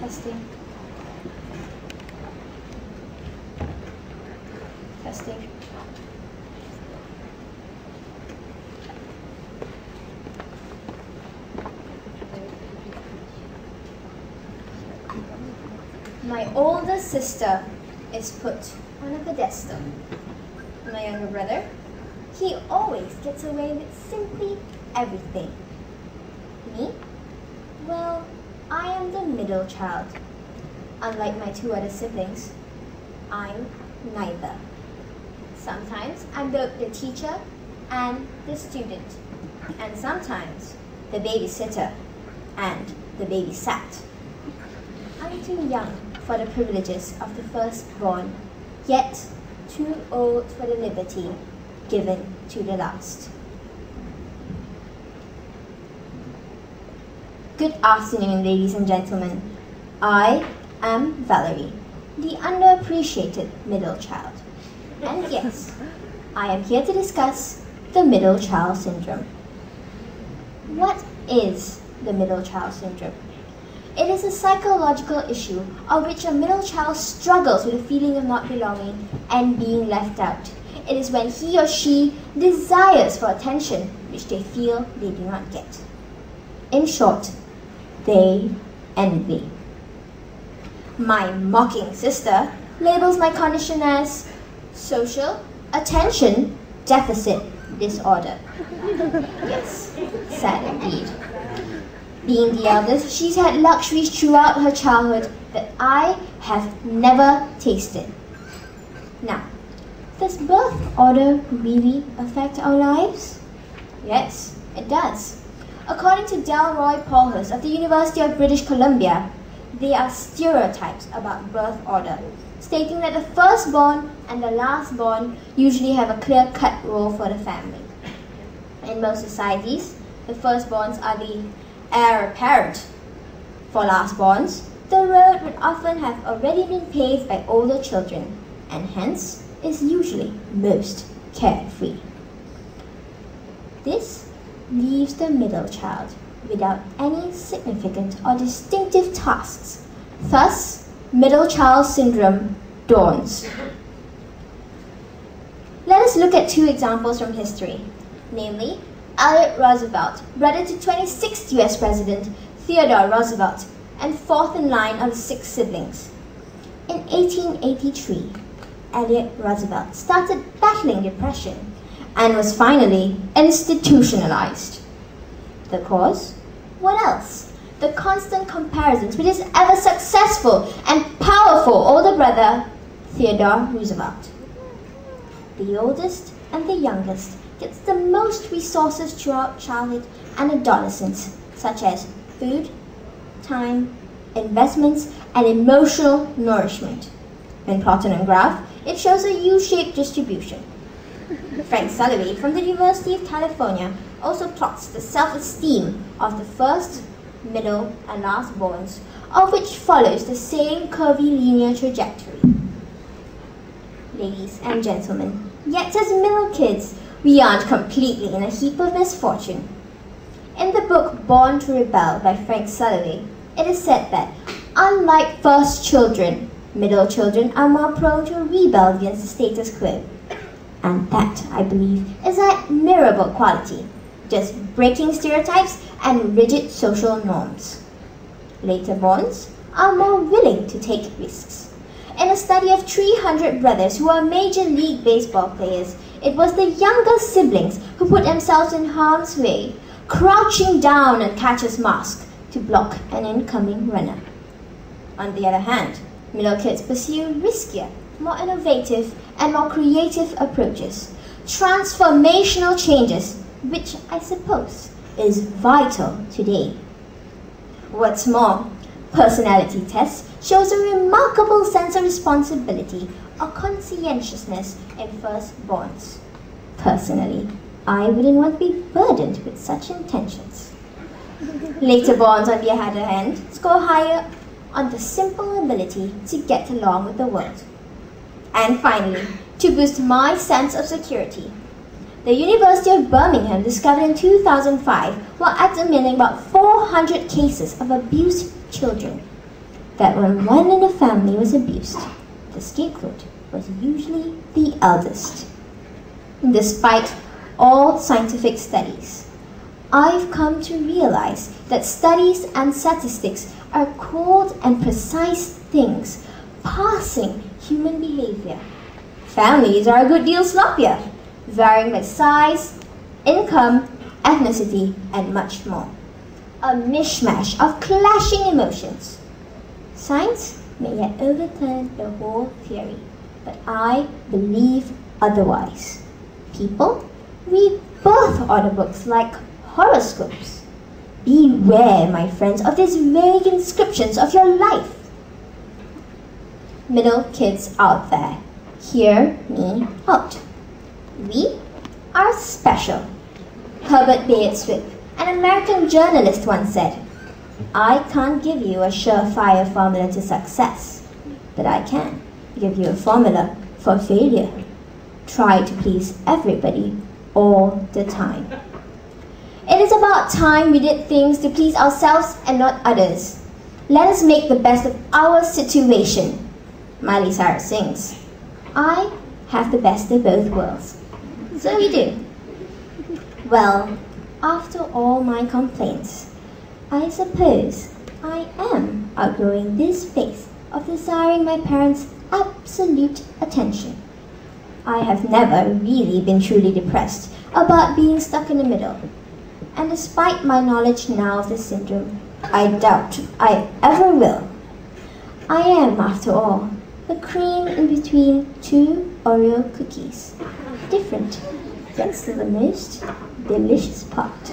Testing. Testing. My older sister is put on a pedestal. My younger brother, he always gets away with simply everything. Me? Well, I am the middle child. Unlike my two other siblings, I'm neither. Sometimes I'm both the teacher and the student, and sometimes the babysitter and the babysat. I'm too young for the privileges of the firstborn, yet too old for the liberty given to the last. Good afternoon, ladies and gentlemen. I am Valerie, the underappreciated middle child. And yes, I am here to discuss the middle child syndrome. What is the middle child syndrome? It is a psychological issue of which a middle child struggles with a feeling of not belonging and being left out. It is when he or she desires for attention which they feel they do not get. In short, they envy. My mocking sister labels my condition as social attention deficit disorder. Yes, sad indeed. Being the eldest, she's had luxuries throughout her childhood that I have never tasted. Now, does birth order really affect our lives? Yes, it does. According to Delroy Paulhurst of the University of British Columbia, there are stereotypes about birth order, stating that the firstborn and the lastborn usually have a clear-cut role for the family. In most societies, the firstborns are the heir apparent. For lastborns, the road would often have already been paved by older children, and hence is usually most carefree. This leaves the middle child without any significant or distinctive tasks. Thus, middle child syndrome dawns. Let us look at two examples from history, namely Elliot Roosevelt, brother to 26th US President Theodore Roosevelt, and fourth in line of the 6 siblings. In 1883, Elliot Roosevelt started battling depression and was finally institutionalized. The cause? What else? The constant comparisons with his ever successful and powerful older brother, Theodore Roosevelt. The oldest and the youngest gets the most resources throughout childhood and adolescence, such as food, time, investments, and emotional nourishment. In plotted and graph, it shows a U-shaped distribution. Frank Sullivan from the University of California also plots the self-esteem of the first, middle, and lastborns, of which follows the same curvy linear trajectory. Ladies and gentlemen, yet as middle kids, we aren't completely in a heap of misfortune. In the book Born to Rebel by Frank Sullivan, it is said that, unlike first children, middle children are more prone to rebel against the status quo. And that, I believe, is an admirable quality, just breaking stereotypes and rigid social norms. Later borns are more willing to take risks. In a study of 300 brothers who are Major League Baseball players, it was the younger siblings who put themselves in harm's way, crouching down on catcher's mask to block an incoming runner. On the other hand, middle kids pursue riskier, more innovative, and more creative approaches, transformational changes, which I suppose is vital today. What's more, personality tests shows a remarkable sense of responsibility or conscientiousness in firstborns. Personally, I wouldn't want to be burdened with such intentions. Laterborns, on the other hand, score higher on the simple ability to get along with the world. And finally, to boost my sense of security, the University of Birmingham discovered in 2005 while examining about 400 cases of abused children, that when one in the family was abused, the scapegoat was usually the eldest. Despite all scientific studies, I've come to realize that studies and statistics are cold and precise things passing human behavior. Families are a good deal sloppier, varying by size, income, ethnicity, and much more. A mishmash of clashing emotions. Science may yet overturn the whole theory, but I believe otherwise. People read birth order books like horoscopes. Beware, my friends, of these vague inscriptions of your life. Middle kids out there, hear me out. We are special. Herbert Bayard Swift, an American journalist, once said, "I can't give you a surefire formula to success, but I can give you a formula for failure. Try to please everybody all the time." It is about time we did things to please ourselves and not others. Let us make the best of our situation. Miley Cyrus sings, "I have the best of both worlds." So we do. Well, after all my complaints, I suppose I am outgrowing this phase of desiring my parents' absolute attention. I have never really been truly depressed about being stuck in the middle. And despite my knowledge now of this syndrome, I doubt I ever will. I am, after all, the cream in between two Oreo cookies. Different, yet still the most delicious part.